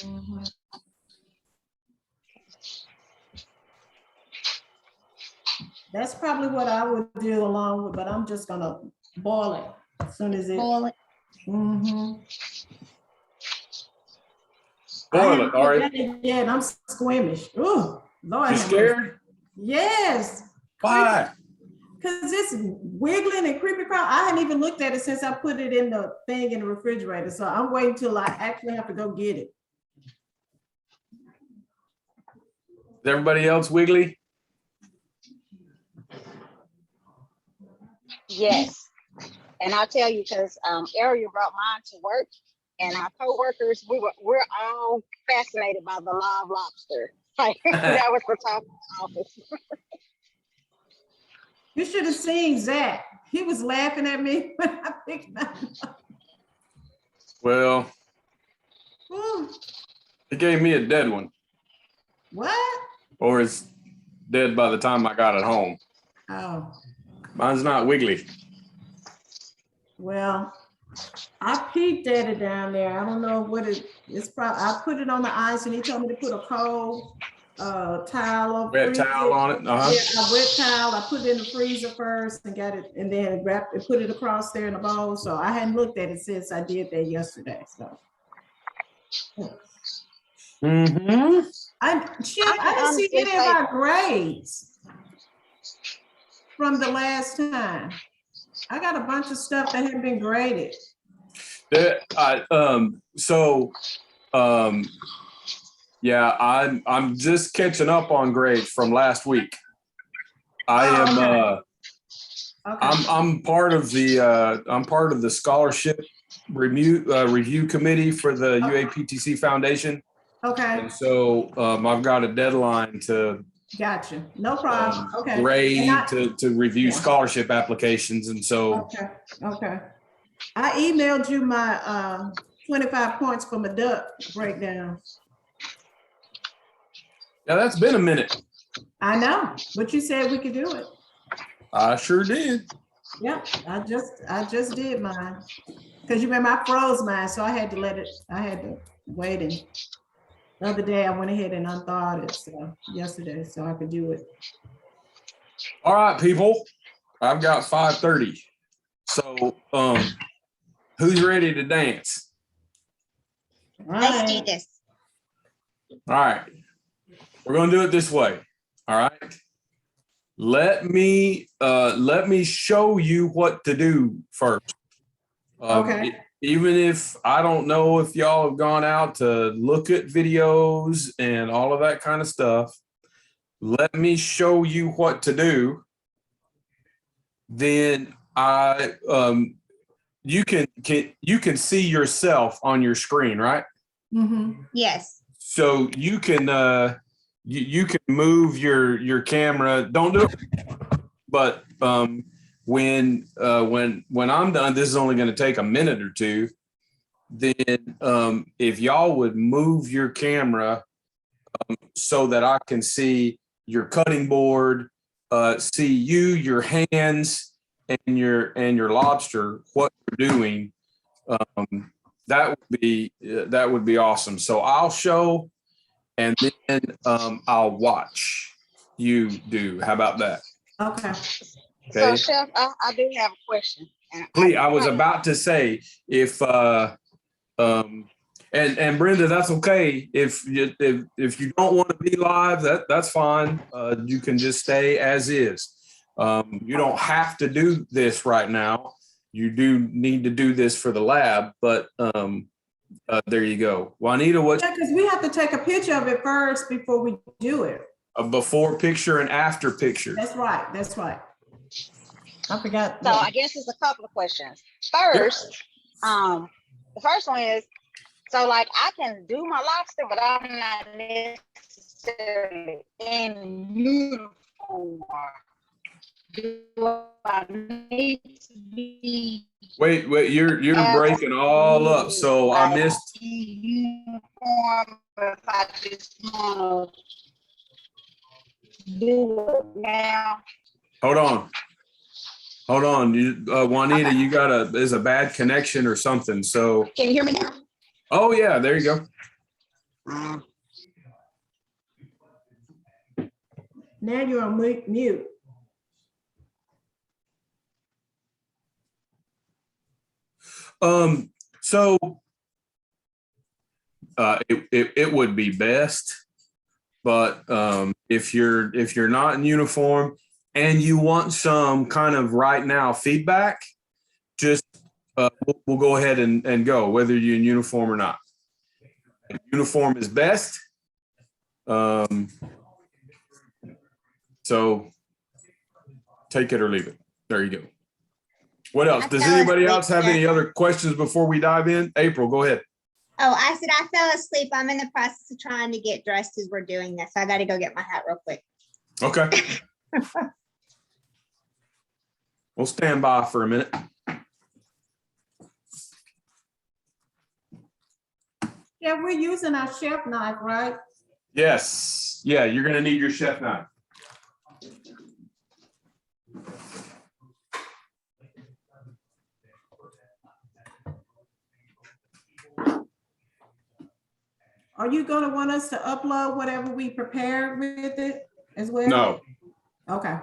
Mhm. That's probably what I would do along with, but I'm just gonna boil it as soon as it. Boil it. Mm-hmm. Boil it, all right. Yeah, and I'm squeamish. Ooh, Lord. You scared? Yes. Why? Because it's wiggling and creepy crawl. I hadn't even looked at it since I put it in the thing in the refrigerator. So I'm waiting till I actually have to go get it. Is everybody else wiggly? Yes. And I'll tell you, because Ariel brought mine to work, and our co-workers, we're all fascinated by the live lobster. Like, that was the top of the office. You should have seen Zach. He was laughing at me when I picked mine up. Well, Ooh, he gave me a dead one, what? or it's dead by the time I got it home. Oh, Mine's not wiggly. well, I peeked at it down there. I don't know what it's probably. I put it on the ice and he told me to put a cold towel over Wet towel on it. Yeah, a wet towel. I put it in the freezer first and got it, and then wrapped it, put it across there in a bowl. So I hadn't looked at it since I did that yesterday. So Mm-hmm. I didn't see any of our grades from the last time. I got a bunch of stuff that hadn't been graded. Yeah, I'm just catching up on grades from last week. I am I'm part of the scholarship review committee for the UAPTC Foundation. Okay. And so I've got a deadline to Gotcha. No problem. Okay. grade to review scholarship applications, and so okay. I emailed you my 25 points for my duck breakdown. yeah, that's been a minute. I know, but you said we could do it. I sure did. Yep, I just did mine. Because you remember I froze mine, so I had to wait, and the other day I went ahead and unthawed it yesterday so I could do it. All right, people. I've got 5:30. So who's ready to dance? Let's do this. All right. We're gonna do it this way. All right. Let me show you what to do first. Okay. Even if I don't know if y'all have gone out to look at videos and all of that kind of stuff, let me show you what to do. Then you can see yourself on your screen, right? Mm-hmm. Yes. So you can you can move your camera. Don't do it, but when I'm done, this is only going to take a minute or two. Then if y'all would move your camera so that I can see your cutting board, see your hands, and your lobster, what you're doing, that would be awesome. So I'll show, and then I'll watch you do. How about that? Okay. So, Chef, I do have a question. Please, I was about to say, if and Brenda, that's okay. If you don't want to be live, that's fine. You can just stay as is. You don't have to do this right now. You do need to do this for the lab, but there you go. Juanita, what? Yeah, because we have to take a picture of it first before we do it. A before picture and after picture. That's right. That's right. I forgot. So I guess it's a couple of questions. First, the first one is, so like I can do my lobster, but I'm not necessarily in uniform. Do I need to be? Wait, you're breaking all up. So I missed. Uniform if I just want to do it now. Hold on. Juanita, there's a bad connection or something. So Can you hear me now? oh yeah, there you go. Mm. Now you're on mute. So it would be best, but if you're not in uniform and you want some kind of right now feedback, just we'll go ahead and go, whether you're in uniform or not. Uniform is best. So take it or leave it. There you go. What else? Does anybody else have any other questions before we dive in? April, go ahead. Oh, I said I fell asleep. I'm in the process of trying to get dressed as we're doing this. I got to go get my hat real quick. Okay. We'll stand by for a minute. Yeah, we're using our chef knife, right? Yes. Yeah, you're going to need your chef knife. Are you going to want us to upload whatever we prepare with it as well? No. Okay.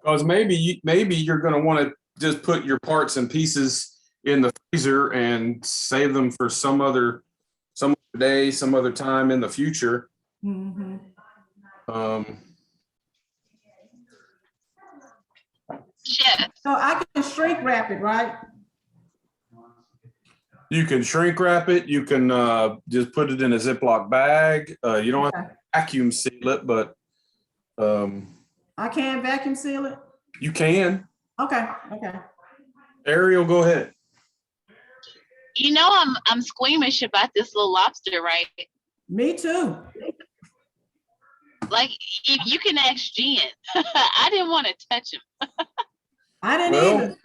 Because maybe you're going to want to just put your parts and pieces in the freezer and save them for some other day, some other time in the future. Mhm. Chef, So I can shrink wrap it, right? You can shrink wrap it. You can just put it in a Ziploc bag. You don't have to vacuum seal it, but I can vacuum seal it? you can. Okay, okay. Ariel, go ahead. you know I'm squeamish about this little lobster, right? Me too. Like you can ask Jen. I didn't want to touch him. I didn't Well, either.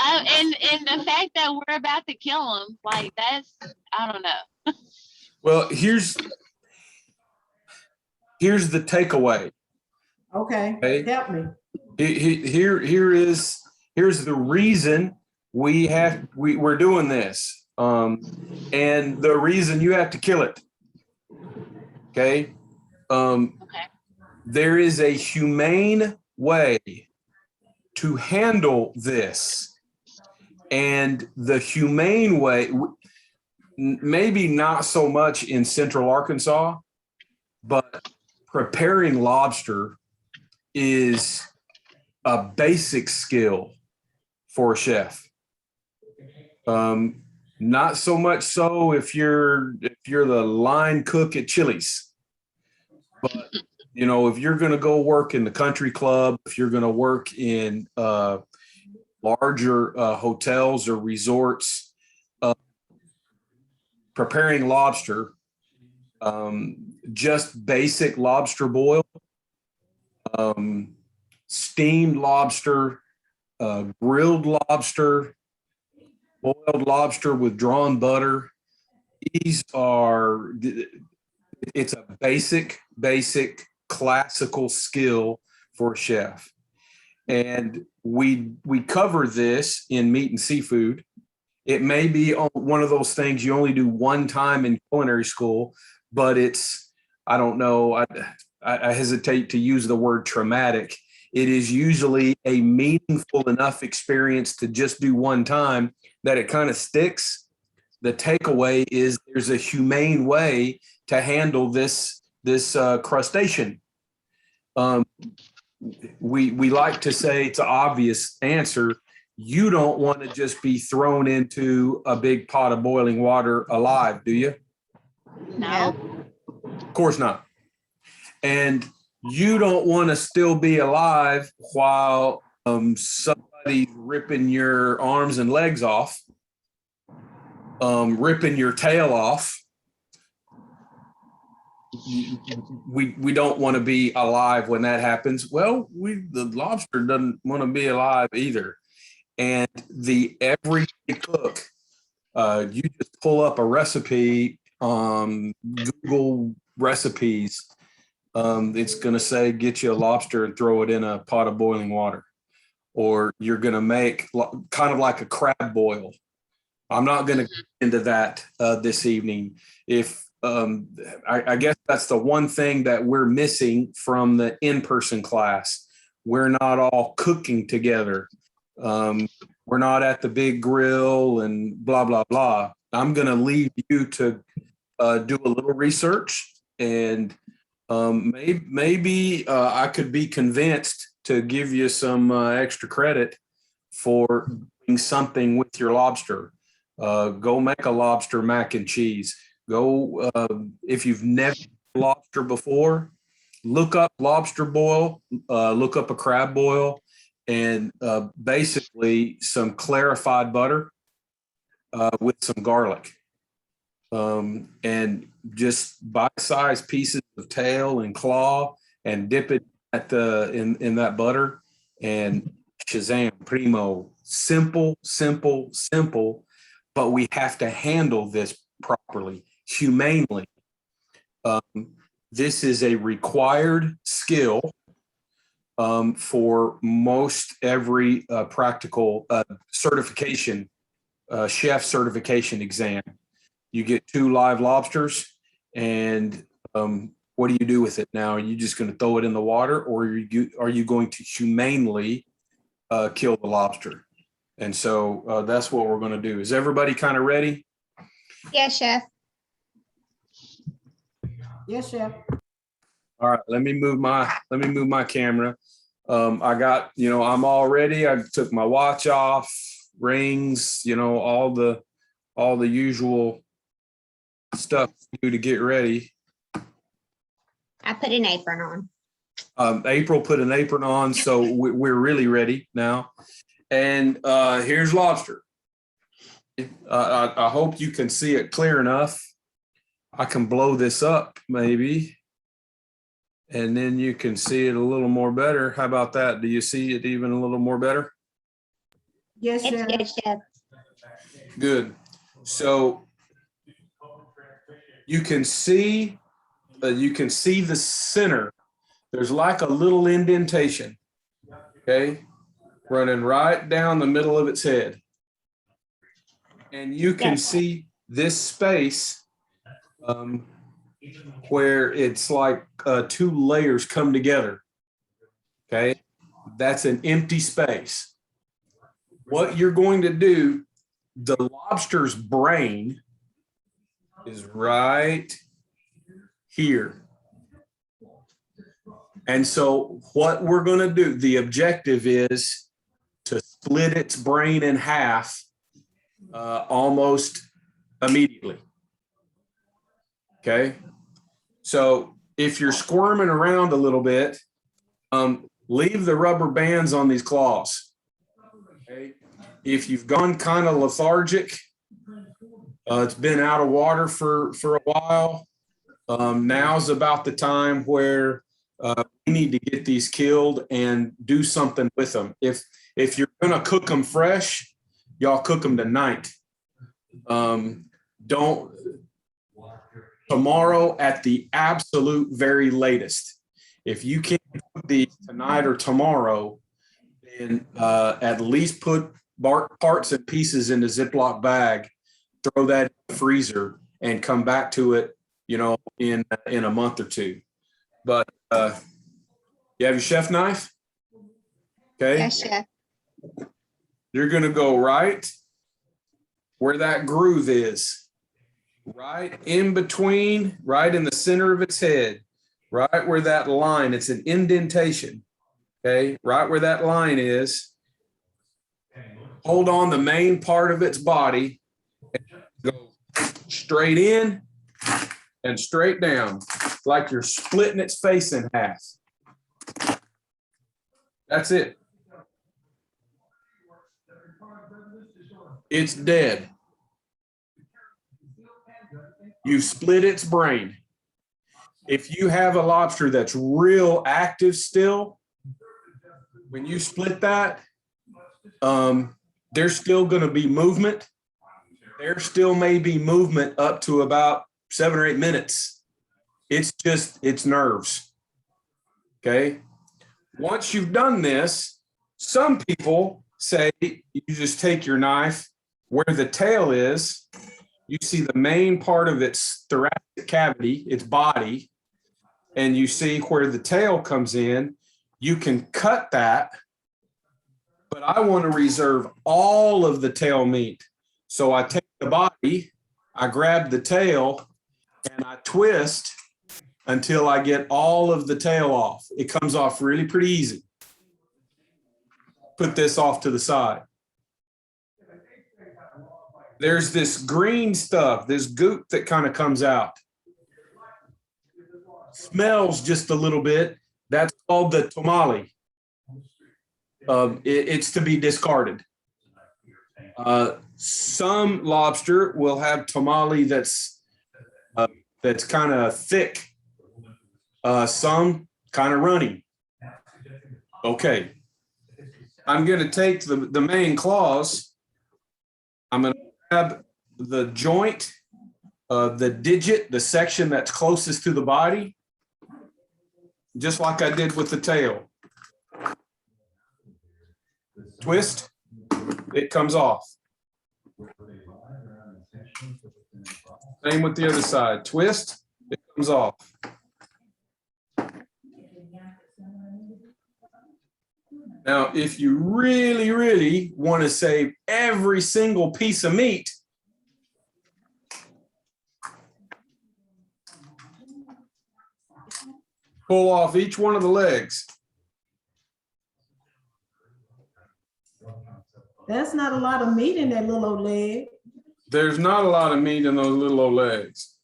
And the fact that we're about to kill him, like that's, I don't know. Well, here's the takeaway. Okay, help me. Here's the reason we're doing this. And the reason you have to kill it. Okay. Okay. There is a humane way to handle this. And the humane way, maybe not so much in Central Arkansas, but preparing lobster is a basic skill for a chef. Not so much so if you're the line cook at Chili's, but you know, if you're going to go work in the country club, if you're going to work in larger hotels or resorts, preparing lobster, just basic lobster boil, steamed lobster, grilled lobster, boiled lobster with drawn butter. It's a basic classical skill for a chef. And we cover this in meat and seafood. It may be one of those things you only do one time in culinary school, but it's, I don't know, I hesitate to use the word traumatic. It is usually a meaningful enough experience to just do one time that it kind of sticks. The takeaway is there's a humane way to handle this crustacean. We like to say it's an obvious answer. You don't want to just be thrown into a big pot of boiling water alive, do you? No. Of course not. And you don't want to still be alive while somebody's ripping your arms and legs off, ripping your tail off. We don't want to be alive when that happens. Well, the lobster doesn't want to be alive either. And the everyday cook, you just pull up a recipe, Google recipes. It's going to say, get you a lobster and throw it in a pot of boiling water. Or you're going to make kind of like a crab boil. I'm not going to get into that this evening. If I guess that's the one thing that we're missing from the in-person class. We're not all cooking together. We're not at the big grill and blah, blah, blah. I'm going to leave you to do a little research, and maybe I could be convinced to give you some extra credit for doing something with your lobster. Go make a lobster mac and cheese. Go, if you've never had lobster before, look up lobster boil, look up a crab boil, and basically some clarified butter with some garlic. And just bite-sized pieces of tail and claw, and dip it at in that butter, and Shazam, primo. Simple, simple, simple, but we have to handle this properly, humanely. This is a required skill for most every practical certification, chef certification exam. You get 2 live lobsters, and what do you do with it now? Are you just going to throw it in the water, or are you going to humanely kill the lobster? And so that's what we're going to do. Is everybody kind of ready? Yes, chef. Yes, chef. All right, let me move my camera. I got, I'm all ready. I took my watch off, rings, all the usual stuff to do to get ready. I put an apron on. April put an apron on, so we're really ready now. And here's lobster. I hope you can see it clear enough. I can blow this up maybe, and then you can see it a little more better. How about that? Do you see it even a little more better? Yes, It's chef. good, chef. Good. So you can see the center. There's like a little indentation, okay, running right down the middle of its head. And you can see this space where it's like 2 layers come together, okay? That's an empty space. What you're going to do, the lobster's brain is right here. And so what we're going to do, the objective is to split its brain in half almost immediately. Okay. So if you're squirming around a little bit, leave the rubber bands on these claws. Okay. If you've gone kind of lethargic, it's been out of water for a while, now's about the time where we need to get these killed and do something with them. If you're going to cook them fresh, y'all cook them tonight. Don't tomorrow at the absolute very latest. If you can't cook these tonight or tomorrow, then at least put parts and pieces in the Ziploc bag, throw that in the freezer, and come back to it, in a month or 2. But you have your chef knife? Okay. Yes, chef. You're going to go right where that groove is, right in between, right in the center of its head, right where that line, it's an indentation, okay, right where that line is. Hold on the main part of its body, and go straight in and straight down, like you're splitting its face in half. That's it. It's dead. You've split its brain. If you have a lobster that's real active still, when you split that, there's still going to be movement. There still may be movement up to about 7 or 8 minutes. It's just, it's nerves. Okay. Once you've done this, some people say you just take your knife Where the tail is, you see the main part of its thoracic cavity, its body, and you see where the tail comes in. You can cut that, but I want to reserve all of the tail meat. So I take the body, I grab the tail, and I twist until I get all of the tail off. It comes off really pretty easy. Put this off to the side. There's this green stuff, this goop that kind of comes out. Smells just a little bit. That's called the tamale. It's to be discarded. Some lobster will have tamale that's kind of thick. Some kind of runny. Okay. I'm going to take the main claws. I'm going to grab the joint, the digit, the section that's closest to the body, just like I did with the tail. Twist, it comes off. Same with the other side. Twist, it comes off. Now, if you really, really want to save every single piece of meat, pull off each one of the legs. That's not a lot of meat in that little old leg. There's not a lot of meat in those little old legs.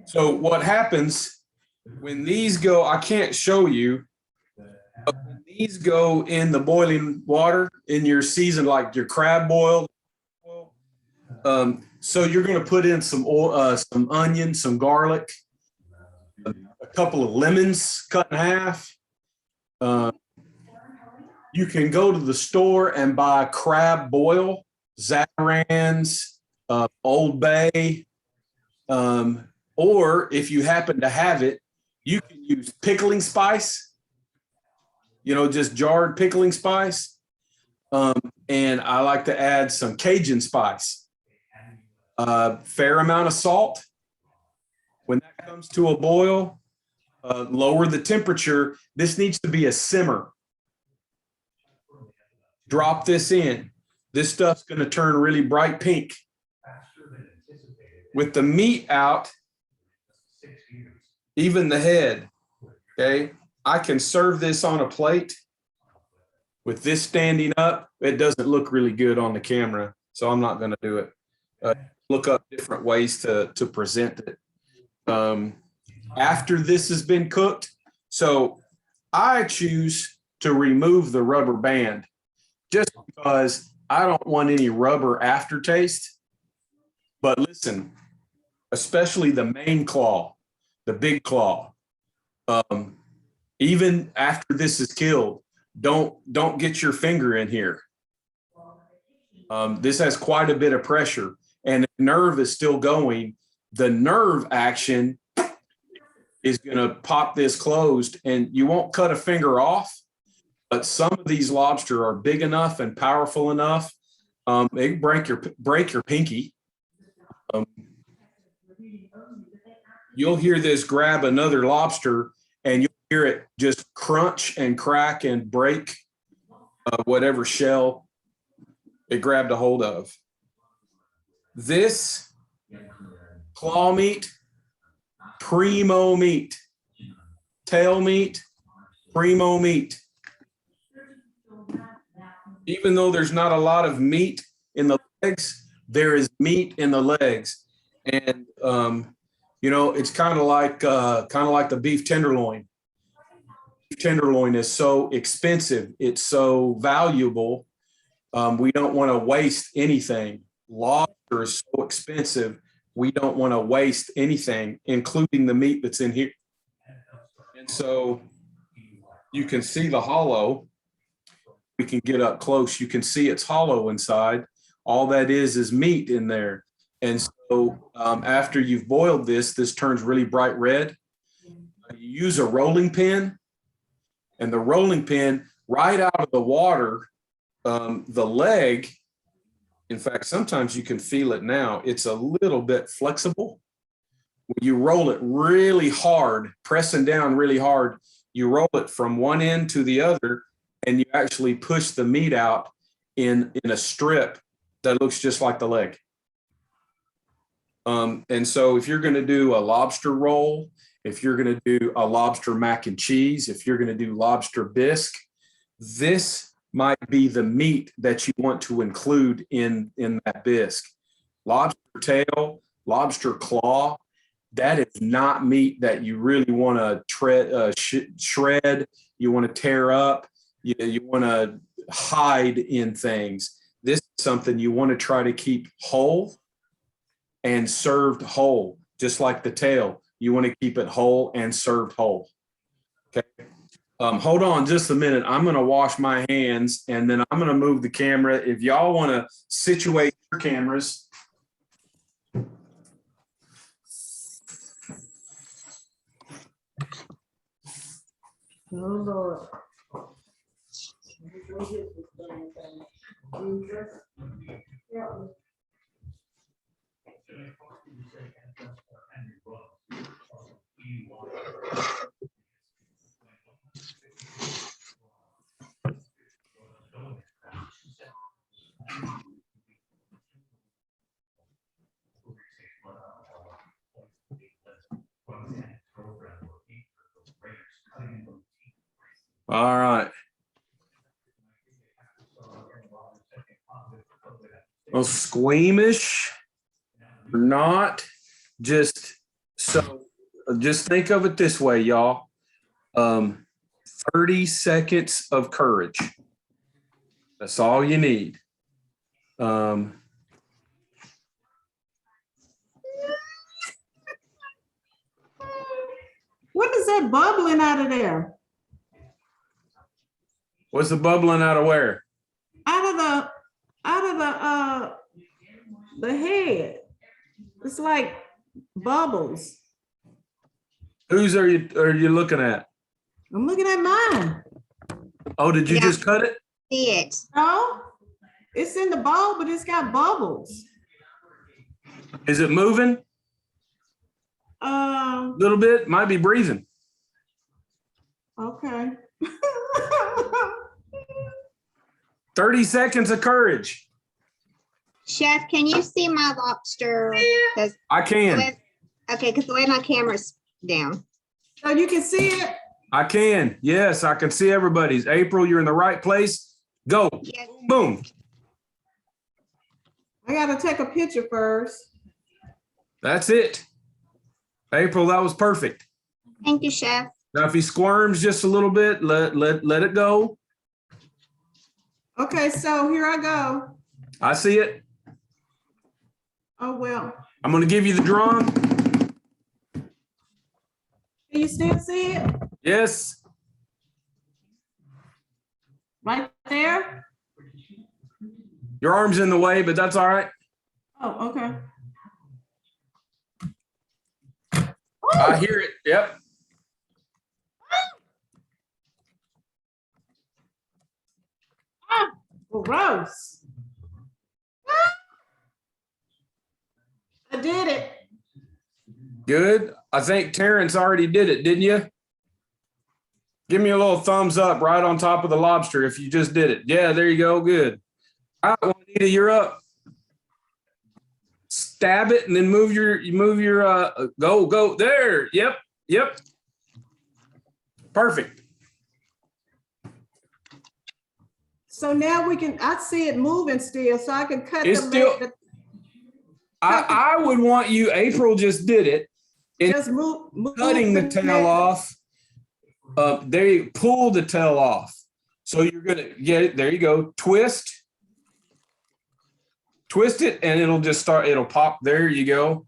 So what happens when these go, I can't show you, but when these go in the boiling water in your season, like your crab boil, so you're going to put in some oil, some onion, some garlic, a couple of lemons cut in half. You can go to the store and buy crab boil, Zatarain's, Old Bay, or if you happen to have it, you can use pickling spice, just jarred pickling spice. And I like to add some Cajun spice, fair amount of salt. When that comes to a boil, lower the temperature. This needs to be a simmer. Drop this in. This stuff's going to turn really bright pink. With the meat out, even the head, okay, I can serve this on a plate. With this standing up, it doesn't look really good on the camera, so I'm not going to do it. Look up different ways to present it. After this has been cooked, so I choose to remove the rubber band just because I don't want any rubber aftertaste. But listen, especially the main claw, the big claw, even after this is killed, don't get your finger in here. This has quite a bit of pressure, and the nerve is still going. The nerve action is going to pop this closed, and you won't cut a finger off, but some of these lobster are big enough and powerful enough. They break your pinky. You'll hear this grab another lobster, and you'll hear it just crunch and crack and break whatever shell it grabbed a hold of. This claw meat, primo meat. Tail meat, primo meat. Even though there's not a lot of meat in the legs, there is meat in the legs. And it's kind of like the beef tenderloin. Beef tenderloin is so expensive. It's so valuable. We don't want to waste anything. Lobster is so expensive. We don't want to waste anything, including the meat that's in here. And so you can see the hollow. We can get up close. You can see it's hollow inside. All that is meat in there. And so after you've boiled this turns really bright red. You use a rolling pin And the rolling pin right out of the water, the leg, in fact, sometimes you can feel it now. It's a little bit flexible. When you roll it really hard, pressing down really hard, you roll it from one end to the other, and you actually push the meat out in a strip that looks just like the leg. And so if you're going to do a lobster roll, if you're going to do a lobster mac and cheese, if you're going to do lobster bisque, this might be the meat that you want to include in that bisque. Lobster tail, lobster claw, that is not meat that you really want to shred. You want to tear up. You want to hide in things. This is something you want to try to keep whole and served whole, just like the tail. You want to keep it whole and served whole. Okay. Hold on just a minute. I'm going to wash my hands and then I'm going to move the camera. If y'all want to situate your cameras. Oh, Lord. All right. Well, squeamish or not, just think of it this way, y'all. 30 seconds of courage. That's all you need. What is that bubbling out of there? What's the bubbling out of where? Out of the head. It's like bubbles. Whose are you looking at? I'm looking at mine. Oh, did you Yeah. just cut it? See it. No, it's in the bowl, but it's got bubbles. Is it moving a little bit? Might be breathing. Okay. 30 seconds of courage. Chef, can you see my lobster? I can. Okay, because the way my camera's down. So you can see it? I can. Yes, I can see everybody's. April, you're in the right place. Go. Yes. Boom. I gotta take a picture first. That's it. April, that was perfect. Thank you, Chef. Now, if he squirms just a little bit, let it go. Okay, so here I go. I see it. Oh, well. I'm going to give you the drum. Can you still see it? Yes. Right there? Your arm's in the way, but that's all right. Oh, okay. I hear it. Yep. Gross. I did it. Good. I think Terrence already did it, didn't you? Give me a little thumbs up right on top of the lobster if you just did it. Yeah, there you go. Good. All right, Juanita, you're up. Stab it and then move your go there. Yep. Perfect. So now I see it moving still, so I can cut It's the still- leg. I would want you, April just did it, Just move cutting the tail off. There you pull the tail off. So you're gonna get it. There you go. Twist it, and it'll pop. There you go.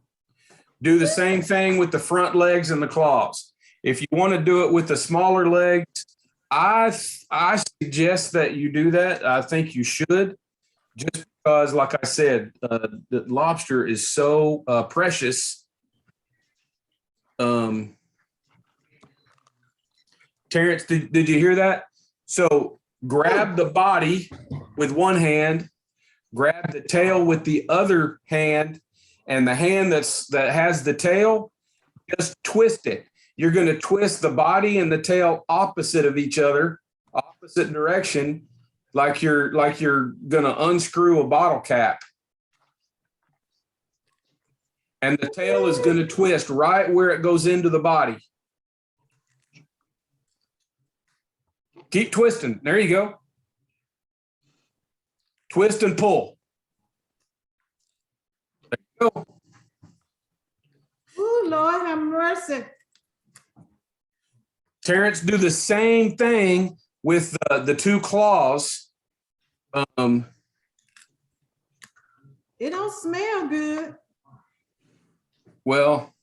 Do the same thing with the front legs and the claws. If you want to do it with the smaller legs, I suggest that you do that. I think you should, just because, like I said, the lobster is so precious. Terrence, did you hear that? So grab the body with one hand, grab the tail with the other hand, and the hand that has the tail, just twist it. You're going to twist the body and the tail opposite of each other, opposite direction, like you're going to unscrew a bottle cap. And the tail is going to twist right where it goes into the body. Keep twisting. There you go. Twist and pull. There you go. Oh, Lord have mercy. Terrence, do the same thing with the two claws. It don't smell good. Well,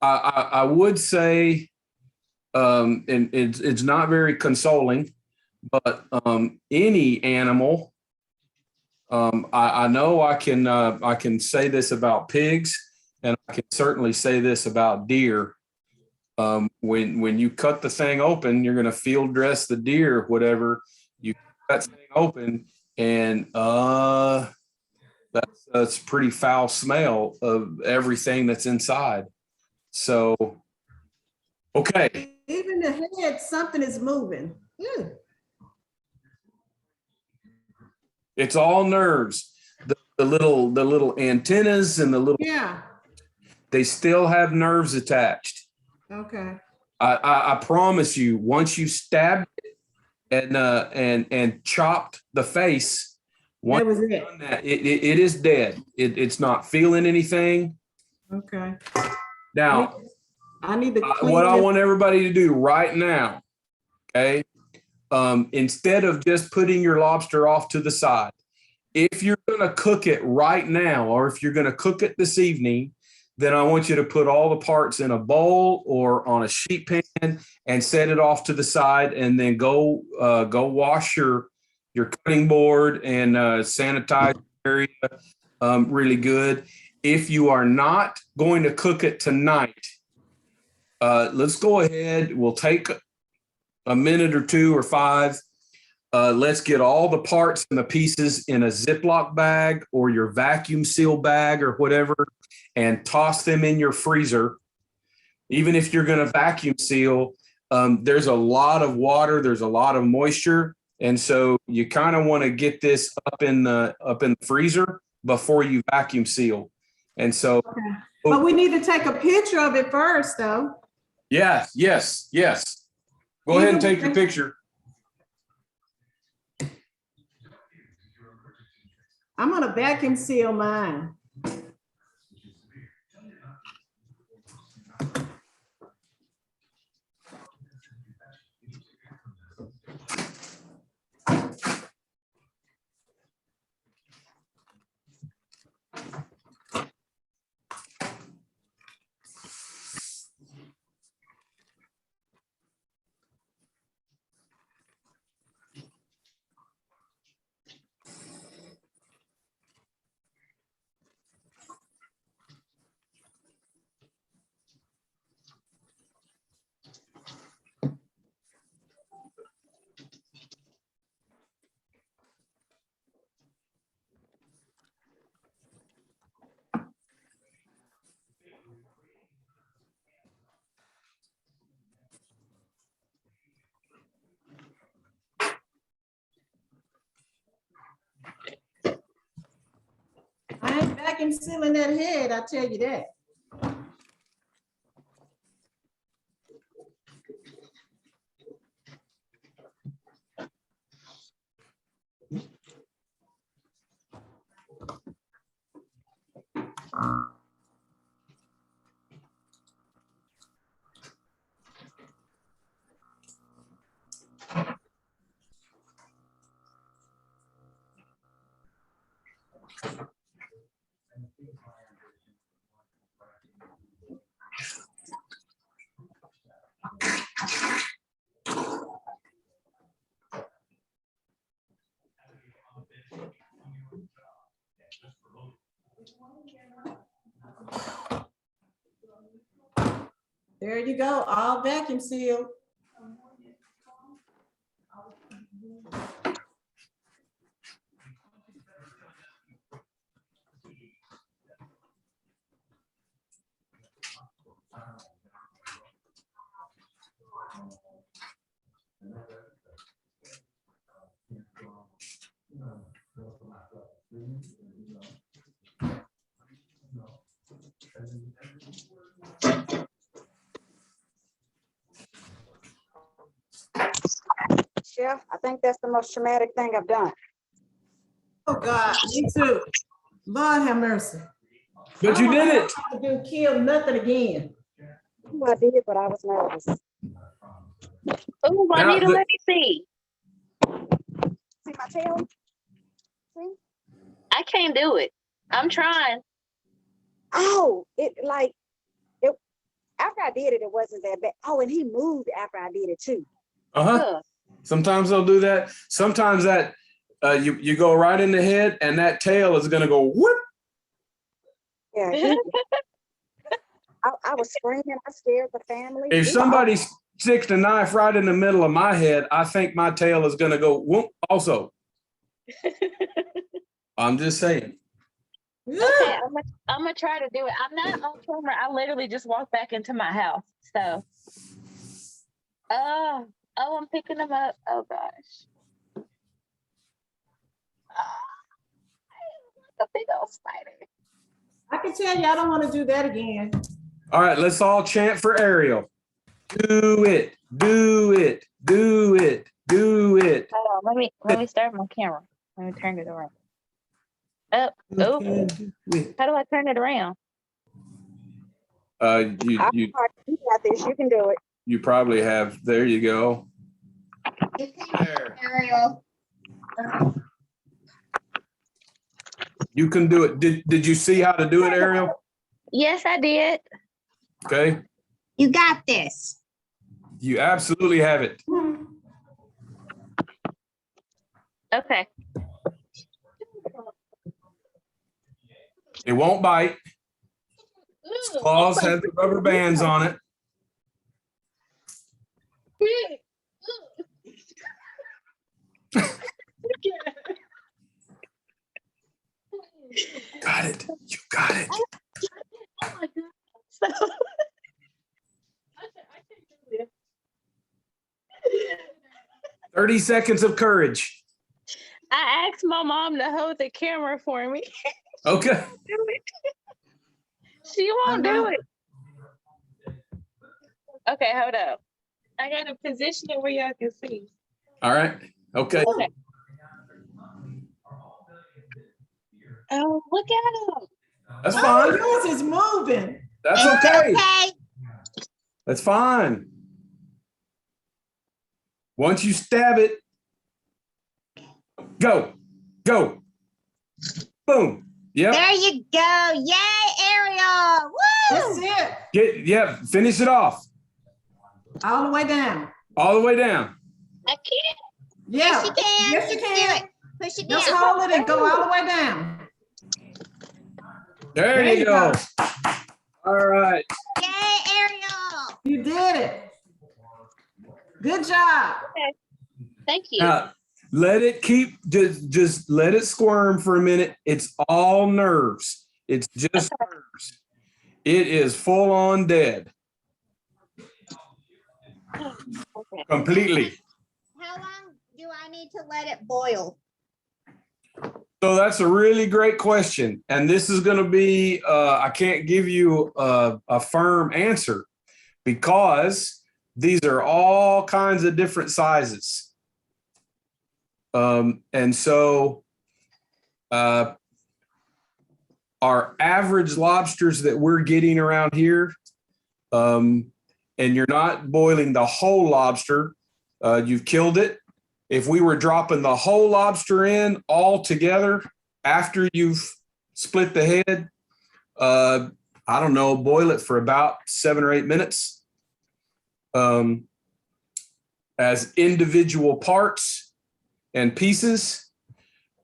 I would say, and it's not very consoling, but any animal, I know I can say this about pigs, and I can certainly say this about deer. When you cut the thing open, you're going to field dress the deer, whatever. You cut that thing open, and that's pretty foul smell of everything that's inside. So, okay. Even the head, something is moving. Ew. It's all nerves. The little antennas and the little, Yeah. they still have nerves attached. Okay. I promise you, once you stabbed it and chopped the face, once That was you've it. done that, it is dead. It's not feeling anything. Okay. Now, I need to clean what I this. want everybody to do right now, okay? Instead of just putting your lobster off to the side, if you're going to cook it right now, or if you're going to cook it this evening, then I want you to put all the parts in a bowl or on a sheet pan and set it off to the side, and then go wash your cutting board and sanitize the area really good. If you are not going to cook it tonight, let's go ahead. We'll take a minute or two or five. Let's get all the parts and the pieces in a Ziploc bag or your vacuum seal bag or whatever, and toss them in your freezer. Even if you're going to vacuum seal, there's a lot of water, there's a lot of moisture, and so you kind of want to get this up in the freezer before you vacuum seal. And so, Okay. But we need to take a picture of it first, though. yes. Go ahead and take your picture. I'm gonna vacuum seal mine. I ain't vacuum sealing that head, I tell you that. There you go, all vacuum sealed. Chef, I think that's the most traumatic thing I've done. Oh, God, me too. Lord have mercy. But you did it. I don't want to kill nothing again. I did, but I was nervous. Oh, Now, Juanita, the- let me see. See my tail? See? I can't do it. I'm trying. Oh, it after I did it, it wasn't that bad. Oh, and he moved after I did it too. Uh-huh. Ugh. Sometimes they'll do that. Sometimes that you go right in the head and that tail is gonna go whoop. Yeah, I was screaming. I scared the family. If somebody sticks a knife right in the middle of my head, I think my tail is gonna go whoop also. I'm just saying. Okay, I'm gonna try to do it. I'm not on camera. I literally just walked back into my house. So, oh, I'm picking them up. Oh gosh, a big old spider. I can tell you, I don't want to do that again. All right, let's all chant for Ariel. Do it, do it, do it, do it. Hold on, let me start my camera. Let me turn it around. Up, oh, how do I turn it around? You You got this. You can do it. you probably have. There you go. You can, There. Ariel. You can do it. Did you see how to do it, Ariel? Yes, I did. Okay. You got this. You absolutely have it. Okay. It won't bite. Its claws have the rubber bands on it. Got it. You got it. Oh my God. So, I can't do this. 30 seconds of courage. I asked my mom to hold the camera for me. Okay. Do it. She won't do it. Okay, hold up. I gotta position it where y'all can see. All right. Okay. Okay. Oh, look at him. That's Oh, fine. yours is moving. That's It's okay. Okay. That's fine. Once you stab it, go, go, boom. Yep. There you go. Yay, Ariel. That's Woo! it. Finish it off. All the way down. All the way down. I can't. Yeah. Yes, you can. Yes, you Just can. do it. Push it down. Just hold it and go all the way down. There you go. All right. Yay, Ariel. You did it. Good job. Thank you. Now let it just let it squirm for a minute. It's all nerves. It's just nerves. It is full on dead. Okay. Completely. How long do I need to let it boil? So that's a really great question. And this is going to be, I can't give you a firm answer because these are all kinds of different sizes. And so our average lobsters that we're getting around here, and you're not boiling the whole lobster, you've killed it. If we were dropping the whole lobster in all together after you've split the head, I don't know, boil it for about 7 or 8 minutes as individual parts and pieces,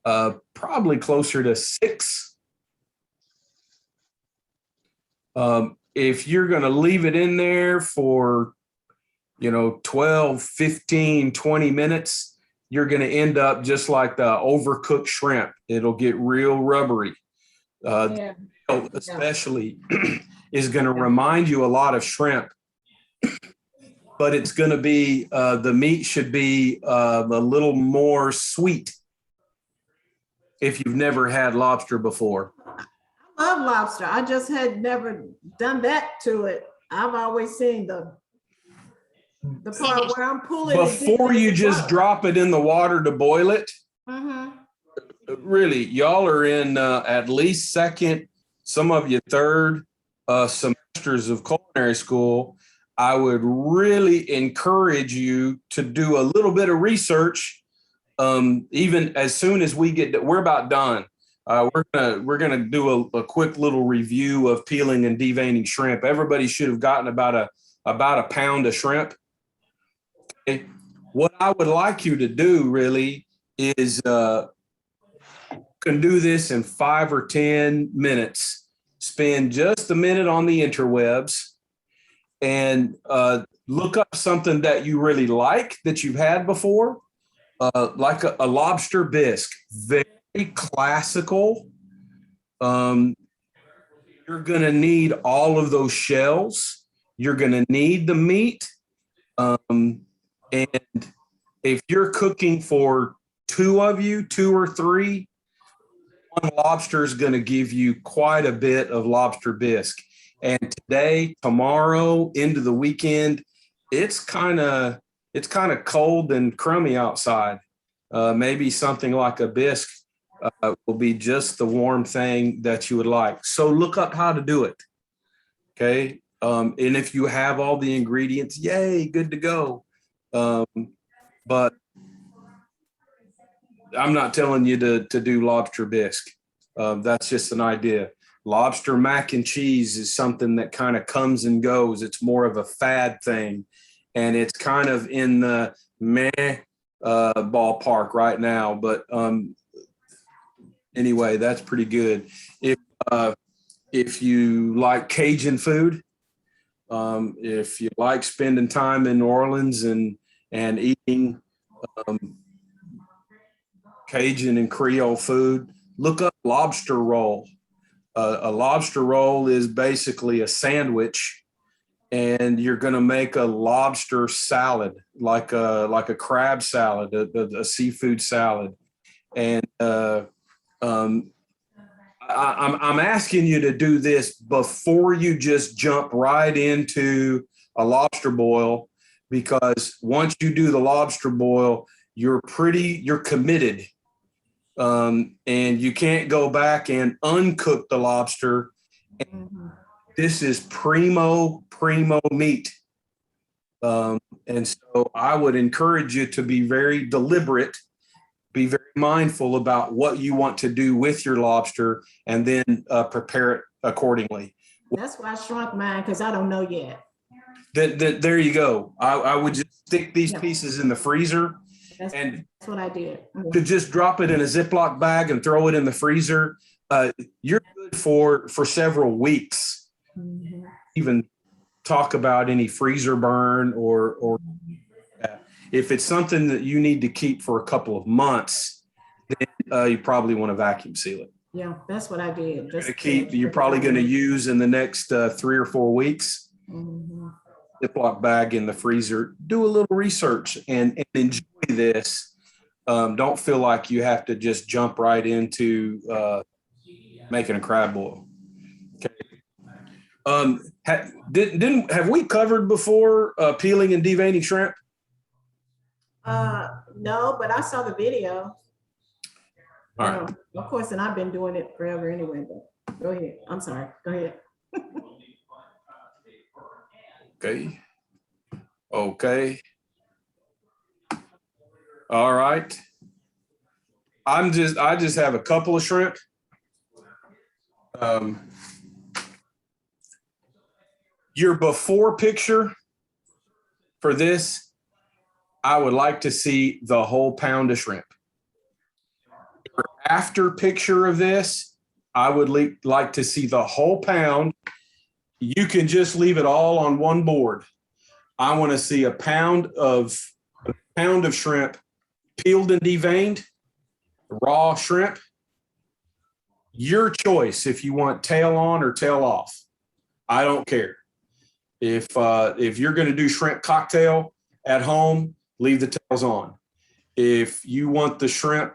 probably closer to 6. If you're going to leave it in there for 12, 15, 20 minutes, you're going to end up just like the overcooked shrimp. It'll get real rubbery. Yeah. Especially is going to remind you a lot of shrimp, but it's going to be, the meat should be a little more sweet. if you've never had lobster before. I love lobster. I just had never done that to it. I've always seen the part where I'm pulling it deep Before as you it just goes. drop it in the water to boil it, Mhm. really, y'all are in at least second, some of you third semesters of culinary school. I would really encourage you to do a little bit of research. Even as soon as we're about done. We're gonna do a quick little review of peeling and deveining shrimp. Everybody should have gotten about a pound of shrimp. Okay. What I would like you to do really is can do this in 5 or 10 minutes. Spend just a minute on the interwebs and look up something that you really like that you've had before, like a lobster bisque, very classical. You're going to need all of those shells. You're going to need the meat. And if you're cooking for two or three, one lobster is going to give you quite a bit of lobster bisque. And today, tomorrow, into the weekend, it's kind of cold and crummy outside. Maybe something like a bisque will be just the warm thing that you would like. So look up how to do it. Okay. And if you have all the ingredients, yay, good to go. But I'm not telling you to do lobster bisque. That's just an idea. Lobster mac and cheese is something that kind of comes and goes. It's more of a fad thing. And it's kind of in the meh ballpark right now. But anyway, that's pretty good. If you like Cajun food, if you like spending time in New Orleans and eating Cajun and Creole food, look up Lobster Roll. A lobster roll is basically a sandwich, and you're going to make a lobster salad, like a crab salad, a seafood salad. And I'm asking you to do this before you just jump right into a lobster boil, because once you do the lobster boil, you're committed. And you can't go back and uncook the lobster. Mhm. This is primo meat. And so I would encourage you to be very deliberate, be very mindful about what you want to do with your lobster, and then prepare it accordingly. That's why I shrunk mine, because I don't know yet. There you go. I would just stick these Yeah. pieces in the freezer, That's and what I did. to just drop it in a Ziploc bag and throw it in the freezer. You're good for several weeks. Mhm. Even talk about any freezer burn or if it's something that you need to keep for a couple of months, then you probably want to vacuum seal it. Yeah, that's what I did. You're probably going to use in the next 3 or 4 weeks. Mhm. Ziploc bag in the freezer. Do a little research and enjoy this. Don't feel like you have to just jump right into making a crab boil. Okay. Have we covered before peeling and deveining shrimp? No, but I saw the video. All right. Of course, and I've been doing it forever anyway, but go ahead. I'm sorry. Go ahead. Okay. All right. I just have a couple of shrimp. Your before picture for this, I would like to see the whole pound of shrimp. Your after picture of this, I would like to see the whole pound. You can just leave it all on one board. I want to see a pound of shrimp peeled and deveined, raw shrimp. Your choice if you want tail on or tail off. I don't care. If you're going to do shrimp cocktail at home, leave the tails on. If you want the shrimp,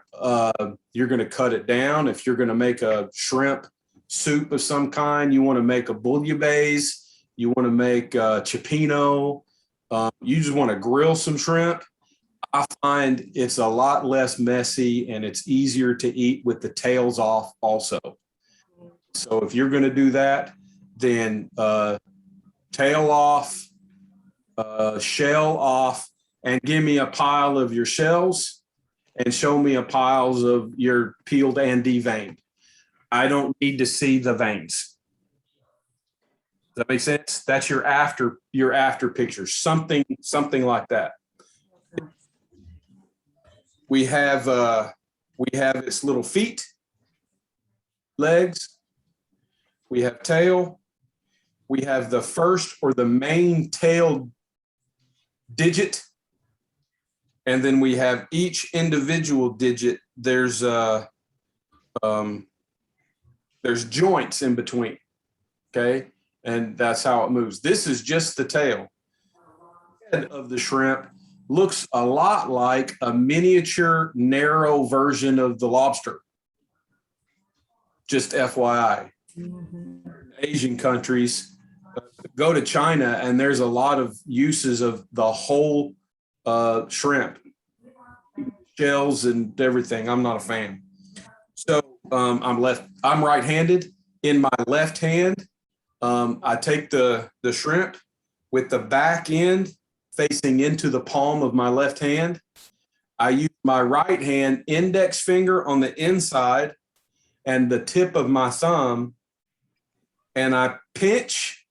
you're going to cut it down. If you're going to make a shrimp soup of some kind, you want to make a bouillabaisse, you want to make cioppino, you just want to grill some shrimp. I find it's a lot less messy and it's easier to eat with the tails off also. So if you're going to do that, then tail off, shell off, and give me a pile of your shells and show me a piles of your peeled and deveined. I don't need to see the veins. Does that make sense? That's your after picture, something like that. We have its little feet, legs. We have tail. We have the first or the main tail digit. And then we have each individual digit. There's joints in between. Okay. And that's how it moves. This is just the tail. The head of the shrimp looks a lot like a miniature narrow version of the lobster. Just FYI. Asian countries, go to China and there's a lot of uses of the whole shrimp, shells and everything. I'm not a fan. So I'm right-handed. In my left hand, I take the shrimp with the back end facing into the palm of my left hand. I use my right hand index finger on the inside and the tip of my thumb, and I pinch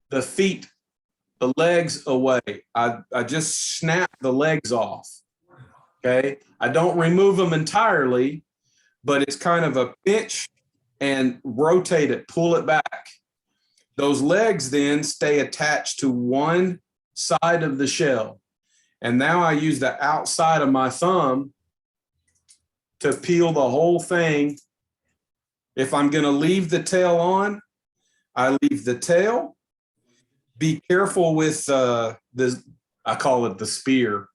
the feet, the legs away. I just snap the legs off. Okay. I don't remove them entirely, but it's kind of a pinch and rotate it, pull it back. Those legs then stay attached to one side of the shell. And now I use the outside of my thumb to peel the whole thing. If I'm going to leave the tail on, I leave the tail. Be careful with this, I call it the spear.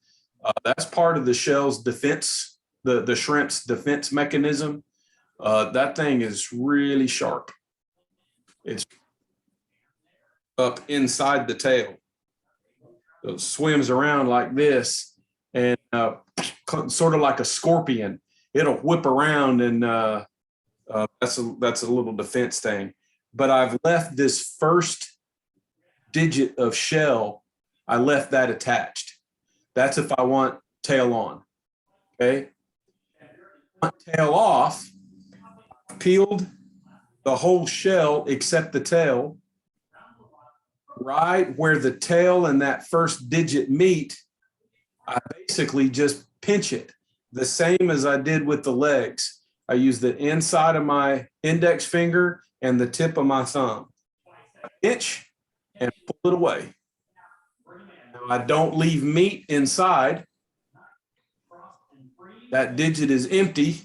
That's part of the shell's defense, the shrimp's defense mechanism. That thing is really sharp. It's up inside the tail. So it swims around like this and sort of like a scorpion. It'll whip around and that's a little defense thing. But I've left this first digit of shell, I left that attached. That's if I want tail on. Okay. Tail off, peeled the whole shell except the tail. Right where the tail and that first digit meet, I basically just pinch it the same as I did with the legs. I use the inside of my index finger and the tip of my thumb. Pinch and pull it away. Now, I don't leave meat inside. That digit is empty.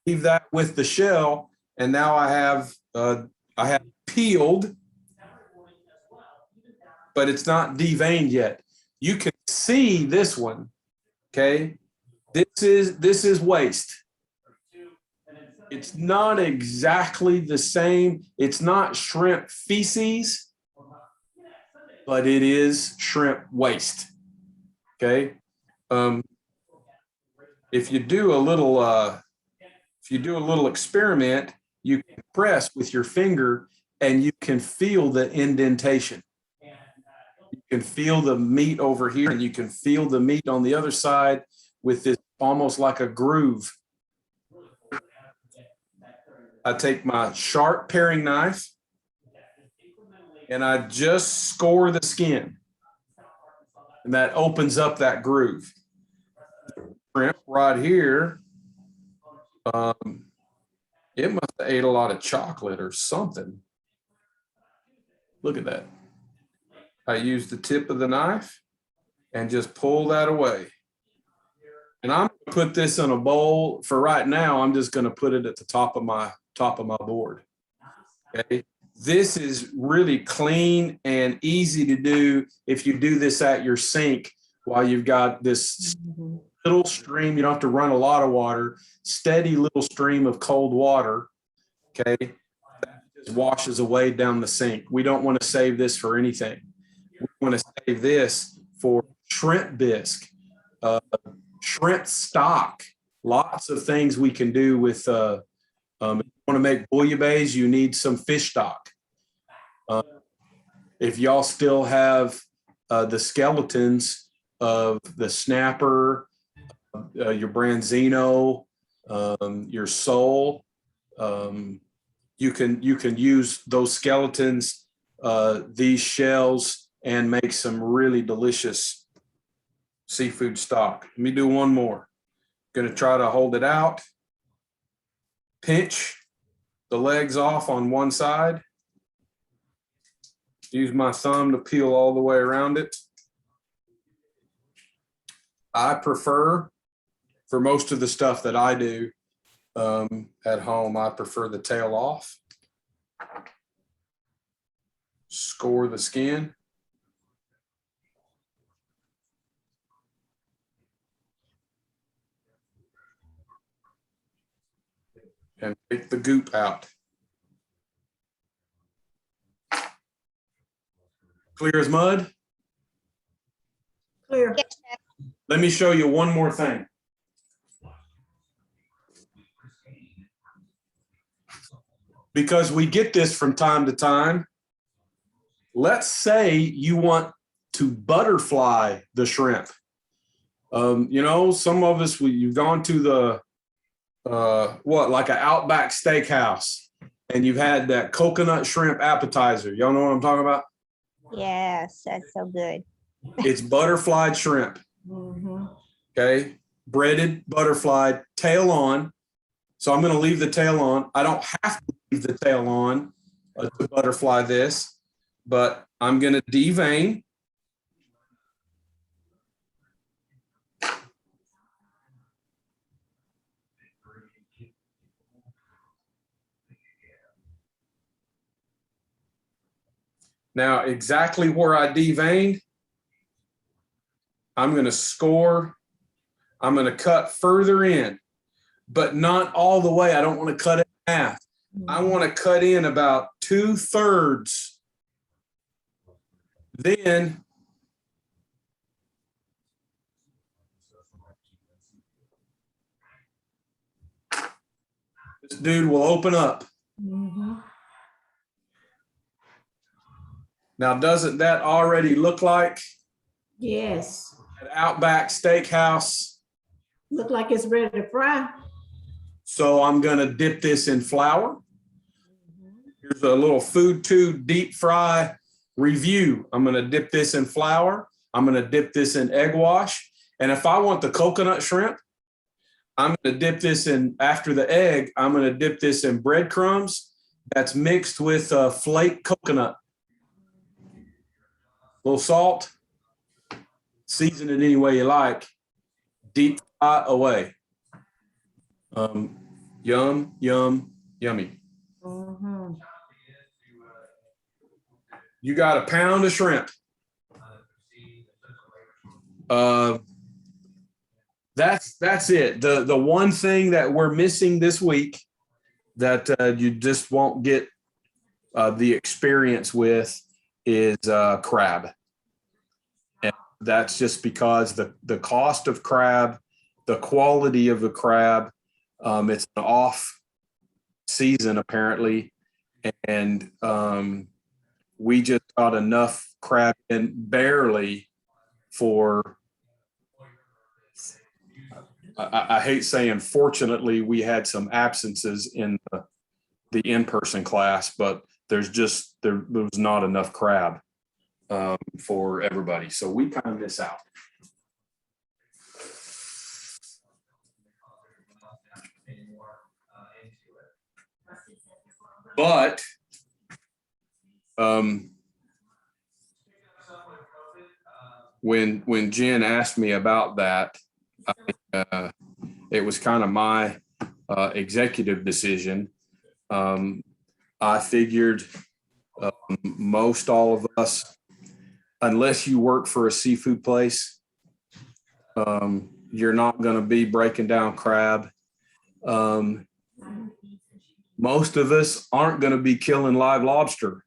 Leave that with the shell, and now I have peeled, but it's not deveined yet. You can see this one. Okay, this is waste. It's not exactly the same. It's not shrimp feces, but it is shrimp waste. Okay. If you do a little experiment, you can press with your finger and you can feel the indentation. You can feel the meat over here and you can feel the meat on the other side with this almost like a groove. I take my sharp paring knife and I just score the skin. And that opens up that groove. Shrimp right here, it must have ate a lot of chocolate or something. Look at that. I use the tip of the knife and just pull that away. And I'm going to put this in a bowl. For right now, I'm just going to put it at the top of my board. Okay. This is really clean and easy to do if you do this at your sink while you've got this Mhm. little stream. You don't have to run a lot of water, steady little stream of cold water. Okay. That just washes away down the sink. We don't want to save this for anything. We want to save this for shrimp bisque, shrimp stock, lots of things we can do with, if you want to make bouillabaisse, you need some fish stock. If y'all still have the skeletons of the snapper, your branzino, your sole, you can use those skeletons, these shells, and make some really delicious seafood stock. Let me do one more. Going to try to hold it out. Pinch the legs off on one side. Use my thumb to peel all the way around it. I prefer, for most of the stuff that I do at home, I prefer the tail off. Score the skin. And take the goop out. Clear as mud. Clear. Yes, Chef. Let me show you one more thing. Because we get this from time to time. Let's say you want to butterfly the shrimp. You know, some of us, you've gone to the, like an Outback Steakhouse, and you've had that coconut shrimp appetizer. Y'all know what I'm talking about? Yes, that's so good. It's butterflied shrimp. Mhm. Okay. Breaded, butterflied, tail on. So I'm going to leave the tail on. I don't have to leave the tail on to butterfly this, but I'm going to devein. Now, exactly where I deveined, I'm going to score. I'm going to cut further in, but not all the way. I don't want to cut it in half. I want to cut in about 2/3. Then this dude will open up. Mhm. Now, doesn't that already look like Yes. an Outback Steakhouse? Look like it's ready to fry. So I'm going to dip this in flour. Here's a little Food 2 deep fry review. I'm going to dip this in flour. I'm going to dip this in egg wash. And if I want the coconut shrimp, I'm going to dip this in, after the egg, I'm going to dip this in breadcrumbs that's mixed with flake coconut. A little salt. Season it any way you like. Deep fry away. Yum, yum, yummy. Mhm. You got a pound of shrimp. That's it. The one thing that we're missing this week that you just won't get the experience with is crab. And that's just because the cost of crab, the quality of the crab, it's an off season apparently, and we just got enough crab in barely for, I hate saying fortunately we had some absences in the in-person class, but there was not enough crab for everybody. So we kind of miss out. But when Jen asked me about that, it was kind of my executive decision. I figured most all of us, unless you work for a seafood place, You're not going to be breaking down crab. Most of us aren't going to be killing live lobster,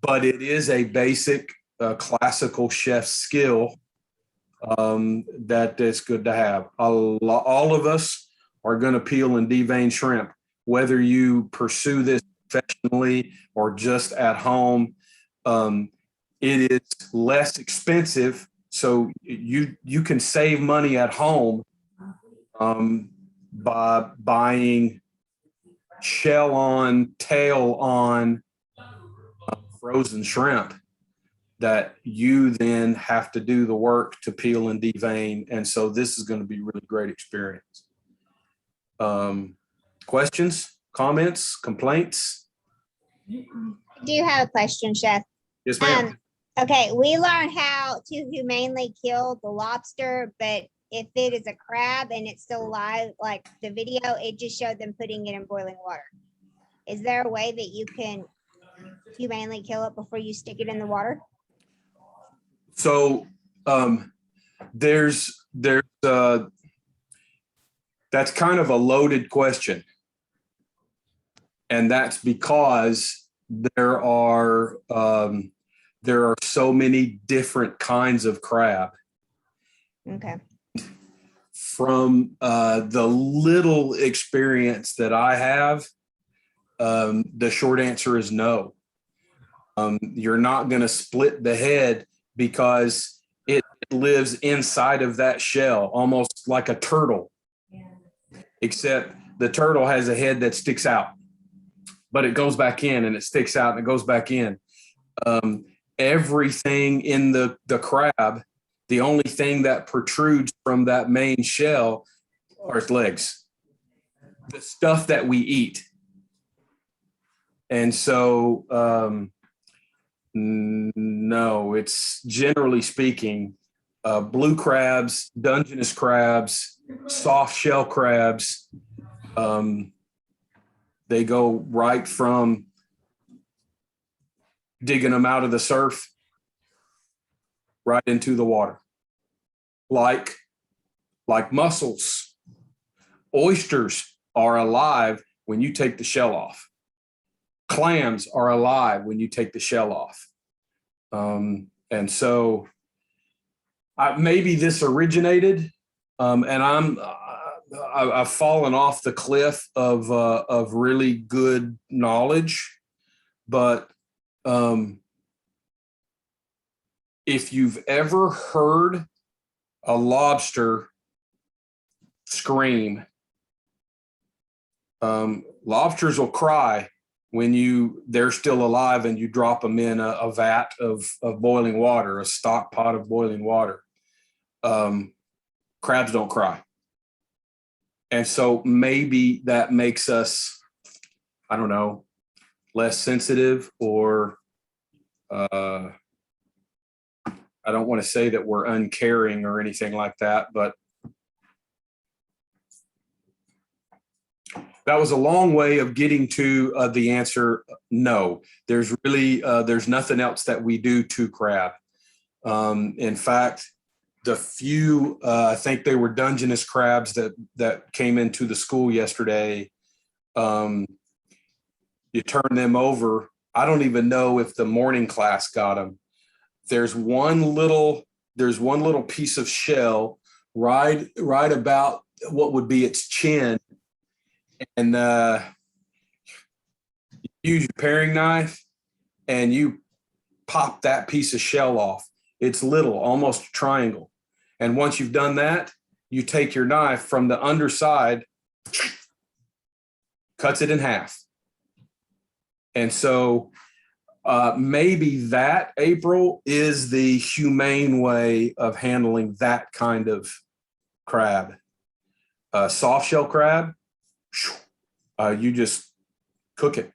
but it is a basic classical chef skill that is good to have. All of us are going to peel and devein shrimp, whether you pursue this professionally or just at home. It is less expensive, so you can save money at home by buying shell on, tail on frozen shrimp that you then have to do the work to peel and devein. And so this is going to be a really great experience. Questions, comments, complaints? I do have a question, Chef. Yes, ma'am. Okay, we learned how to humanely kill the lobster, but if it is a crab and it's still alive, like the video, it just showed them putting it in boiling water. Is there a way that you can humanely kill it before you stick it in the water? So there's that's kind of a loaded question. And that's because there are so many different kinds of crab. Okay. From the little experience that I have, the short answer is no. You're not going to split the head because it lives inside of that shell, almost like a turtle, except the turtle has a head that sticks out, but it goes back in and it sticks out and it goes back in. Everything in the crab, the only thing that protrudes from that main shell are its legs, the stuff that we eat. And so, no, it's generally speaking, blue crabs, Dungeness crabs, soft shell crabs. They go right from digging them out of the surf right into the water. Like mussels. Oysters are alive when you take the shell off. Clams are alive when you take the shell off. And so maybe this originated, and I've fallen off the cliff of really good knowledge, but if you've ever heard a lobster scream, lobsters will cry when they're still alive and you drop them in a vat of boiling water, a stock pot of boiling water. Crabs don't cry. And so maybe that makes us, I don't know, less sensitive, or I don't want to say that we're uncaring or anything like that, but that was a long way of getting to the answer. No, there's nothing else that we do to crab. In fact, the few, I think they were Dungeness crabs that came into the school yesterday, you turn them over. I don't even know if the morning class got them. There's one little piece of shell right about what would be its chin. And you use your paring knife and you pop that piece of shell off. It's little, almost a triangle. And once you've done that, you take your knife from the underside, cuts it in half. And so maybe that, April, is the humane way of handling that kind of crab. Soft shell crab, you just cook it,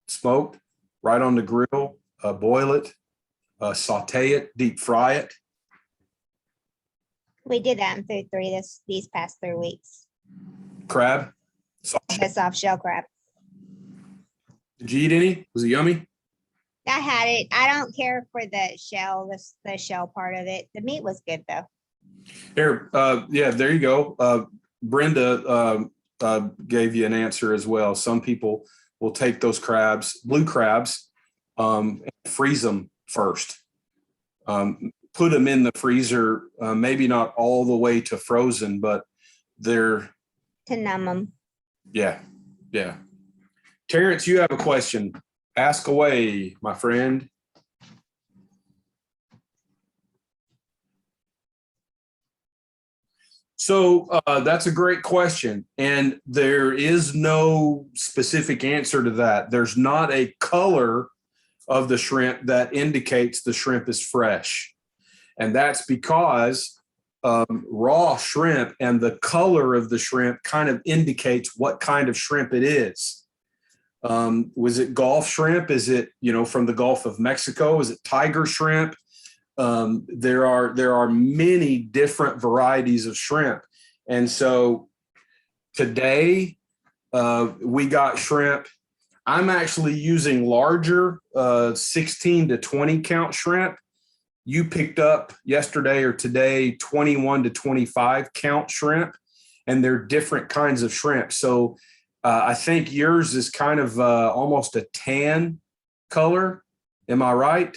smoked, right on the grill, boil it, saute it, deep fry it. We did that in food 3 these past 3 weeks. Crab, The soft shell crab. Did you eat any? Was it yummy? I had it. I don't care for the shell, the shell part of it. The meat was good though. Here, yeah, there you go. Brenda gave you an answer as well. Some people will take those crabs, blue crabs, and freeze them first. Put them in the freezer, maybe not all the way to frozen, but they're To numb them. yeah. Terrence, you have a question. Ask away, my friend. So that's a great question. And there is no specific answer to that. There's not a color of the shrimp that indicates the shrimp is fresh. And that's because raw shrimp and the color of the shrimp kind of indicates what kind of shrimp it is. Was it Gulf shrimp? Is it, from the Gulf of Mexico? Is it tiger shrimp? There are many different varieties of shrimp. And so today we got shrimp. I'm actually using larger 16 to 20 count shrimp. You picked up yesterday or today 21 to 25 count shrimp, and they're different kinds of shrimp. So I think yours is kind of almost a tan color. Am I right?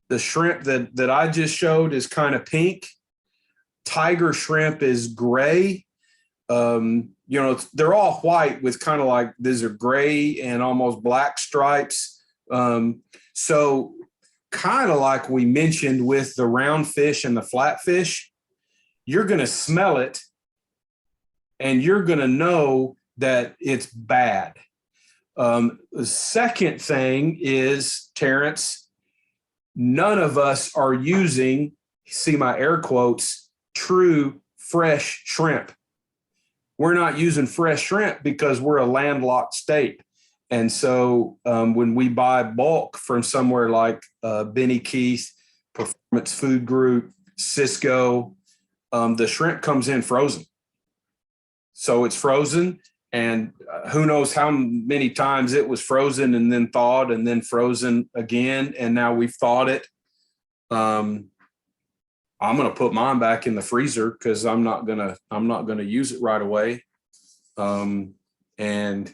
The shrimp that I just showed is kind of pink. Tiger shrimp is gray. They're all white with kind of like, these are gray and almost black stripes. So kind of like we mentioned with the round fish and the flatfish, you're going to smell it and you're going to know that it's bad. The second thing is, Terrence, none of us are using, see my air quotes, true fresh shrimp. We're not using fresh shrimp because we're a landlocked state. And so when we buy bulk from somewhere like Benny Keith, Performance Food Group, Cisco, the shrimp comes in frozen. So it's frozen, and who knows how many times it was frozen and then thawed and then frozen again. And now we've thawed it. I'm going to put mine back in the freezer because I'm not going to use it right away. And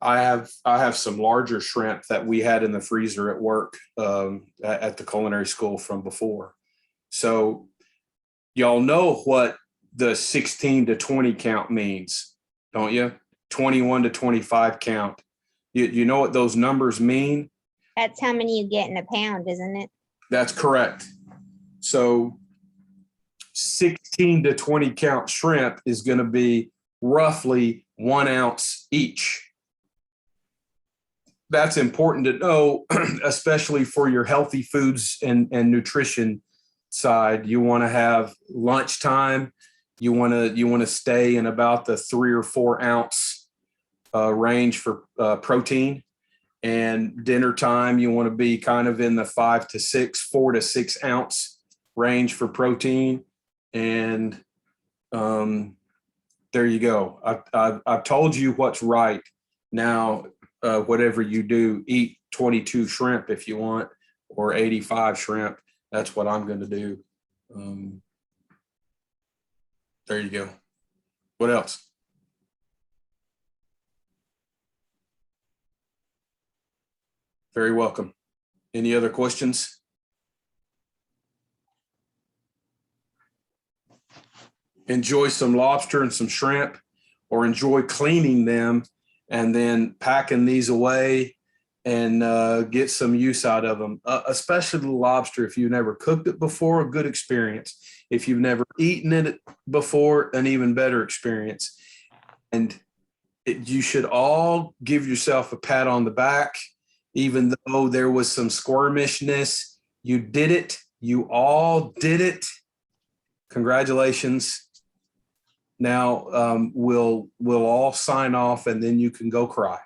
I have some larger shrimp that we had in the freezer at work at the culinary school from before. So y'all know what the 16 to 20 count means, don't you? 21 to 25 count. You know what those numbers mean? That's how many you get in a pound, isn't it? That's correct. So 16 to 20 count shrimp is going to be roughly 1 ounce each. That's important to know, especially for your healthy foods and nutrition side. You want to have lunchtime. You want to stay in about the 3 or 4 ounce range for protein. And dinner time, you want to be kind of in the 4 to 6 ounce range for protein. And there you go. I've told you what's right. Now, whatever you do, eat 22 shrimp if you want, or 85 shrimp. That's what I'm going to do. There you go. What else? Very welcome. Any other questions? Enjoy some lobster and some shrimp, or enjoy cleaning them and then packing these away and get some use out of them, especially the lobster. If you've never cooked it before, a good experience. If you've never eaten it before, an even better experience. And you should all give yourself a pat on the back, even though there was some squirmishness. You did it. You all did it. Congratulations. Now we'll all sign off, and then you can go cry.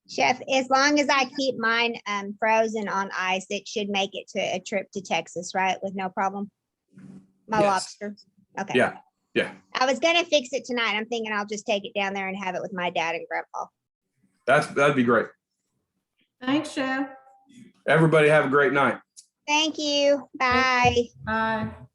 Chef, as long as I keep mine frozen on ice, it should make it to a trip to Texas, right? With no problem. My Yes. lobster. Okay. Yeah. I was gonna fix it tonight. I'm thinking I'll just take it down there and have it with my dad and grandpa. That'd be great. Thanks, Chef. Everybody have a great night. Thank you. Bye. Bye.